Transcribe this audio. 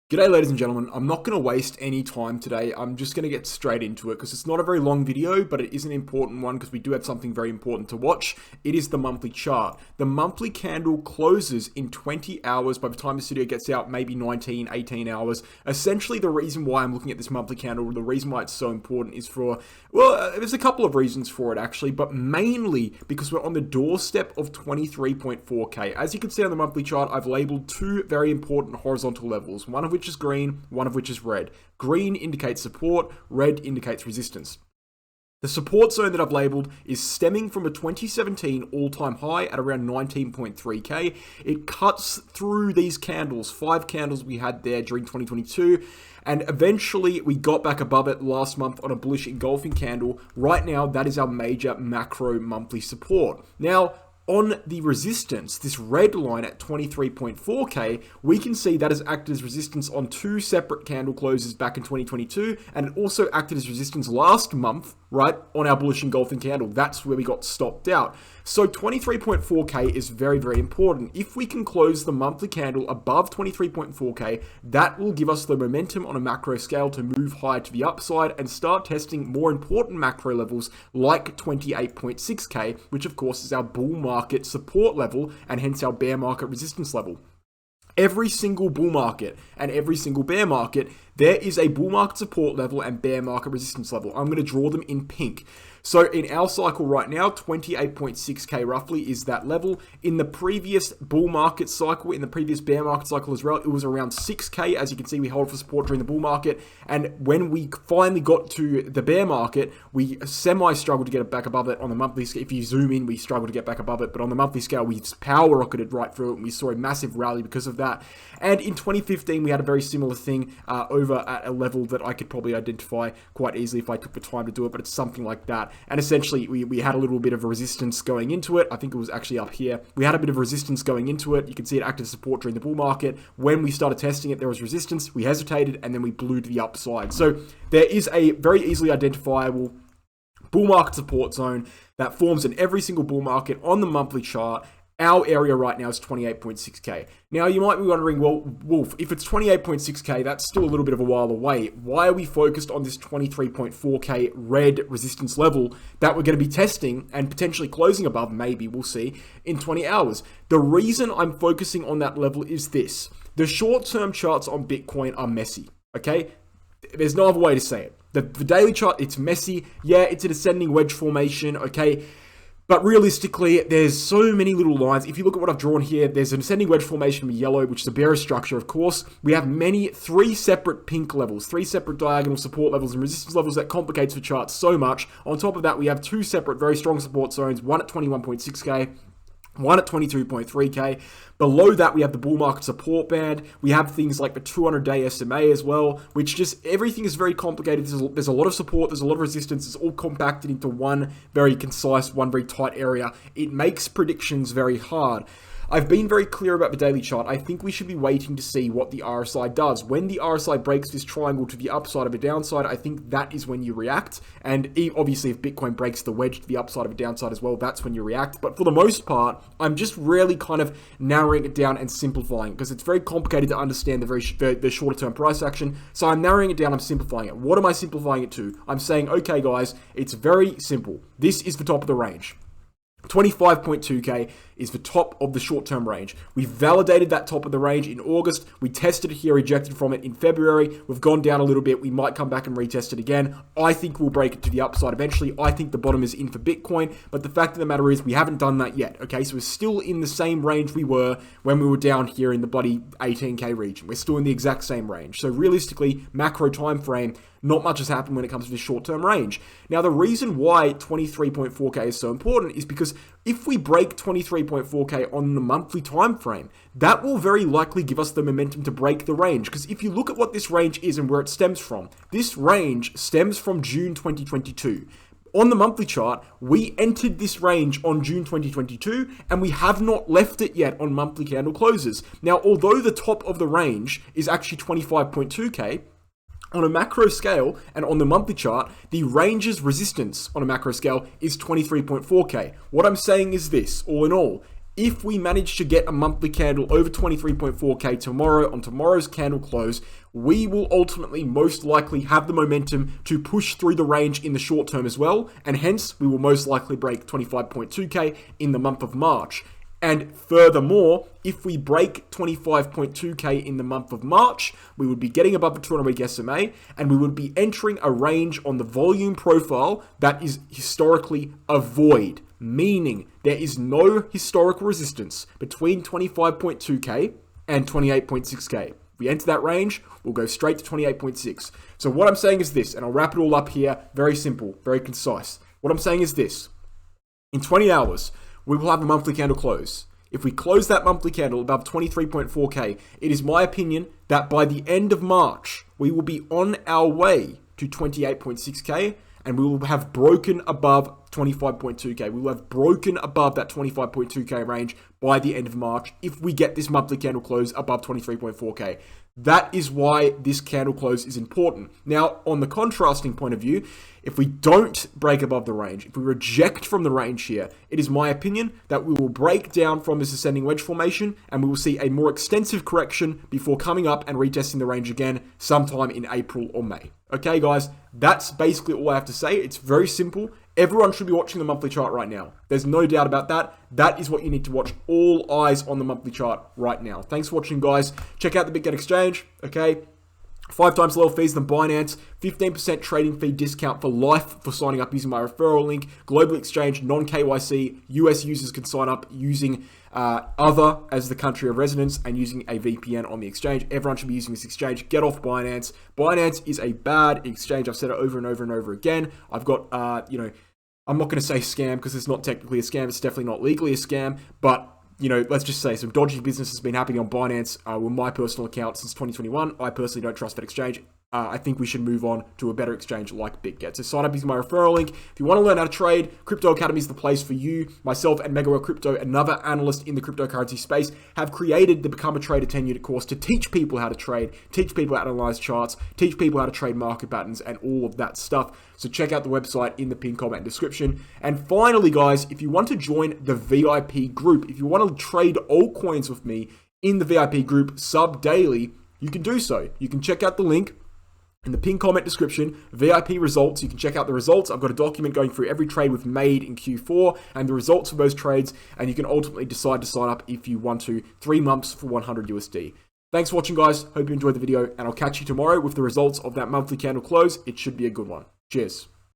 G'day ladies and gentlemen, I'm not going to waste any time today. I'm just going to get straight into it because it's not a very long video, but it is an important one because we do have something very important to watch. It is the monthly chart. The monthly candle closes in 20 hours by the time this video gets out, maybe 19, 18 hours. Essentially, the reason why I'm looking at this monthly candle, the reason why it's so important is there's a couple of reasons for it actually, but mainly because we're on the doorstep of 23.4K. As you can see on the monthly chart, I've labeled two very important horizontal levels, one of which is green, one of which is red. Green indicates support, red indicates resistance. The support zone that I've labeled is stemming from a 2017 all-time high at around 19.3K. It cuts through these candles, 5 candles we had there during 2022, and eventually we got back above it last month on a bullish engulfing candle. Right now, that is our major macro monthly support. Now, on the resistance, this red line at 23.4K, we can see that has acted as resistance on 2 separate candle closes back in 2022, and it also acted as resistance last month, right, on our bullish engulfing candle. That's where we got stopped out. So 23.4K is very, very important. If we can close the monthly candle above 23.4K, that will give us the momentum on a macro scale to move higher to the upside and start testing more important macro levels like 28.6K, which of course is our bull market support level and hence our bear market resistance level. Every single bull market and every single bear market, there is a bull market support level and bear market resistance level. I'm going to draw them in pink. So in our cycle right now, 28.6K roughly is that level. In the previous bull market cycle, in the previous bear market cycle as well, it was around 6K. As you can see, we held for support during the bull market. And when we finally got to the bear market, we semi-struggled to get it back above it on the monthly scale. If you zoom in, we struggled to get back above it. But on the monthly scale, we power rocketed right through it. And we saw a massive rally because of that. And in 2015, we had a very similar thing over at a level that I could probably identify quite easily if I took the time to do it. But it's something like that. And essentially, we had a little bit of a resistance going into it. I think it was actually up here. We had a bit of resistance going into it. You can see it acted as support during the bull market. When we started testing it, there was resistance. We hesitated, and then we blew to the upside. So there is a very easily identifiable bull market support zone that forms in every single bull market on the monthly chart. Our area right now is 28.6K. Now, you might be wondering, well, Wolf, if it's 28.6K, that's still a little bit of a while away. Why are we focused on this 23.4K red resistance level that we're going to be testing and potentially closing above, maybe, we'll see, in 20 hours? The reason I'm focusing on that level is this. The short-term charts on Bitcoin are messy, okay? There's no other way to say it. The daily chart, it's messy. Yeah, it's an ascending wedge formation, okay? But realistically, there's so many little lines. If you look at what I've drawn here, there's an ascending wedge formation with yellow, which is a bearish structure, of course. We have 3 separate pink levels, 3 separate diagonal support levels and resistance levels. That complicates the chart so much. On top of that, we have 2 separate very strong support zones, one at 21.6K, one at 22.3K. Below that, we have the bull market support band. We have things like the 200-day SMA as well, which just, everything is very complicated. There's a lot of support, there's a lot of resistance. It's all compacted into one very concise, one very tight area. It makes predictions very hard. I've been very clear about the daily chart. I think we should be waiting to see what the RSI does. When the RSI breaks this triangle to the upside of a downside, I think that is when you react. And obviously, if Bitcoin breaks the wedge to the upside of a downside as well, that's when you react. But for the most part, I'm just really kind of narrowing it down and simplifying because it's very complicated to understand the shorter term price action. So I'm narrowing it down, I'm simplifying it. What am I simplifying it to? I'm saying, okay, guys, it's very simple. This is the top of the range. 25.2K is the top of the short-term range. We validated that top of the range in August. We tested it here, rejected from it in February. We've gone down a little bit. We might come back and retest it again. I think we'll break it to the upside eventually. I think the bottom is in for Bitcoin, but the fact of the matter is we haven't done that yet, okay? So we're still in the same range we were when we were down here in the bloody 18K region. We're still in the exact same range. So realistically, macro time frame, not much has happened when it comes to this short-term range. Now, the reason why 23.4K is so important is because if we break 23.4K on the monthly time frame, that will very likely give us the momentum to break the range. Because if you look at what this range is and where it stems from, this range stems from June 2022. On the monthly chart, we entered this range on June 2022, and we have not left it yet on monthly candle closes. Now, although the top of the range is actually 25.2K, on a macro scale and on the monthly chart, the range's resistance on a macro scale is 23.4K. What I'm saying is this, all in all, If we manage to get a monthly candle over 23.4k tomorrow on tomorrow's candle close, we will ultimately most likely have the momentum to push through the range in the short term as well, and hence we will most likely break 25.2k in the month of March. And furthermore, if we break 25.2k in the month of March, we would be getting above the 200-week SMA, and we would be entering a range on the volume profile that is historically a void, meaning there is no historical resistance between 25.2k and 28.6k. If we enter that range, we'll go straight to 28.6. So what I'm saying is this, and I'll wrap it all up here, very simple, very concise. What I'm saying is this: in 20 hours, we will have a monthly candle close. If we close that monthly candle above 23.4k, it is my opinion that by the end of March, we will be on our way to 28.6k, and we will have broken above 25.2k. We will have broken above that 25.2k range by the end of March if we get this monthly candle close above 23.4k. That is why this candle close is important. Now, on the contrasting point of view, if we don't break above the range, if we reject from the range here, it is my opinion that we will break down from this ascending wedge formation and we will see a more extensive correction before coming up and retesting the range again sometime in April or May. Okay, guys, that's basically all I have to say. It's very simple. Everyone should be watching the monthly chart right now. There's no doubt about that. That is what you need to watch. All eyes on the monthly chart right now. Thanks for watching, guys. Check out the BitGet exchange, okay? 5 times lower fees than Binance, 15% trading fee discount for life for signing up using my referral link, global exchange, non-KYC, US users can sign up using other as the country of residence and using a VPN on the exchange. Everyone should be using this exchange. Get off Binance. Binance is a bad exchange. I've said it over and over and over again. I've got, I'm not going to say scam because it's not technically a scam. It's definitely not legally a scam, but let's just say some dodgy business has been happening on Binance with my personal account since 2021. I personally don't trust that exchange. I think we should move on to a better exchange like BitGet. So sign up using my referral link. If you want to learn how to trade, Crypto Academy is the place for you. Myself and Mega Crypto, another analyst in the cryptocurrency space, have created the Become a Trader 10-unit course to teach people how to trade, teach people how to analyze charts, teach people how to trade market patterns, and all of that stuff. So check out the website in the pinned comment and description. And finally, guys, if you want to join the VIP group, if you want to trade altcoins with me in the VIP group sub daily, you can do so. You can check out the link in the pinned comment description, VIP results. You can check out the results. I've got a document going through every trade we've made in Q4 and the results of those trades. And you can ultimately decide to sign up if you want to. 3 months for 100 USD. Thanks for watching, guys. Hope you enjoyed the video, and I'll catch you tomorrow with the results of that monthly candle close. It should be a good one. Cheers.